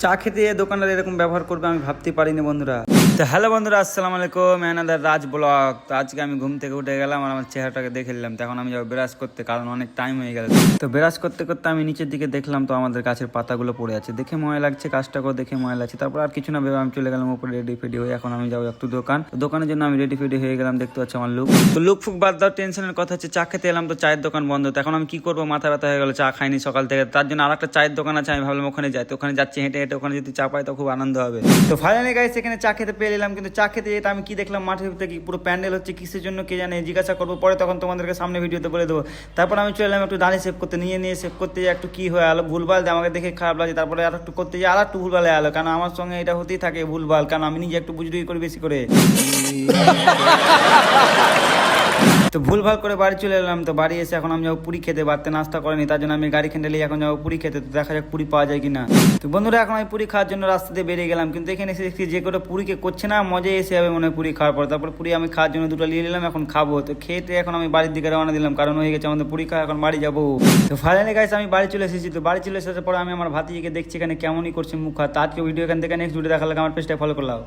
চা খেতে দোকানদার এরকম ব্যবহার করবে আমি ভাবতে পারিনি বন্ধুরা। তো হ্যালো বন্ধুরা, আসসালামু আলাইকুম, ম্যানাদার রাজ ব্লগ। তো আজকে আমি ঘুম থেকে উঠে গেলাম আর আমার চেহারাটাকে দেখে নিলাম। তো এখন আমি যাবো ব্রাশ করতে, কারণ অনেক টাইম হয়ে গেল। তো ব্রাশ করতে করতে আমি নিচের দিকে দেখলাম তো আমাদের গাছের পাতাগুলো পড়ে আছে, দেখে মনে লাগছে, কাজটাকেও দেখে মনে লাগছে। তারপর আর কিছু না ভেবে আমি চলে গেলাম উপরে রেডি ফেডি হয়ে। এখন আমি যাবো একটু দোকানের জন্য আমি রেডি ফেডি হয়ে গেলাম। দেখতে পাচ্ছি আমার লুক। তো লুক ফুক বাদ দাও, টেনশনের কথা হচ্ছে চা খেতে এলাম, তো চায়ের দোকান বন্ধ। তো এখন আমি কি করবো, মাথা ব্যথা হয়ে গেল, চা খাইনি সকাল থেকে। তার জন্য আর একটা চায়ের দোকান আছে, আমি ভাবলাম ওখানে যাই। তো ওখানে যাচ্ছি হেঁটে হেঁটে, ওখানে যদি চা পাই তো খুব আনন্দ হবে। তো ফাইনালি গাইস এখানে চা খেতে পেয়ে এলাম, কিন্তু চা খেতে যেটা আমি কি দেখলাম, মাঠের ভিতরে কি পুরো প্যান্ডেল হচ্ছে, কিসের জন্য কে জানে, জিজ্ঞাসা করবো পরে, তখন তোমাদেরকে সামনে ভিডিওতে বলে দেবো। তারপর আমি চলে এলাম একটু দাঁড়িয়ে সেভ করতে, নিয়ে সেভ করতে যাই, একটু কি হয়ে আলো ভুলভাল আমাকে দেখে খারাপ লাগে। তারপরে আর একটু করতে যাই, আর একটু ভুলভাল আলো, কারণ আমার সঙ্গে এটা হতেই থাকে ভুলভাল, কারণ আমি নিজে একটু বুঝড়ি করি বেশি করে। তো ভুলভাল করে বাড়ি চলে এলাম। তো বাড়ি এসে এখন আমি যাবো পুরি খেতে, বাড়তে নাস্তা করেনি, তার জন্য আমি গাড়ি খেন্ডে এখন যাবো পুরি খেতে। তো দেখা যাক পুরি পাওয়া যায় কিনা। তো বন্ধুরা এখন আমি পুরি খাওয়ার জন্য রাস্তা দিয়ে বেরিয়ে গেলাম, কিন্তু এখানে এসে দেখছি যে করে পুরিকে করছে না, মজাই এসে যাবে মনে হয় পুরি খাওয়ার পর। তারপর পুরি আমি খাওয়ার জন্য দুটো নিয়ে নিলাম, এখন খাবো। তো খেতে এখন আমি বাড়ির দিকে রওনা দিলাম, কারণ হয়ে গেছে আমাদের পুরি খাওয়া, এখন বাড়ি যাবো। তো ফাইনালি গাইস আমি বাড়ি চলে এসেছি। তো বাড়ি চলে আসার পরে আমি আমার ভাতিজিকে দেখছি এখানে কেমনই করছে মুখ হাত। তো আজকে ভিডিও এখান থেকে নেক্সট ভিডিও দেখার লাগে আমার পেজটা ফলো করলাম।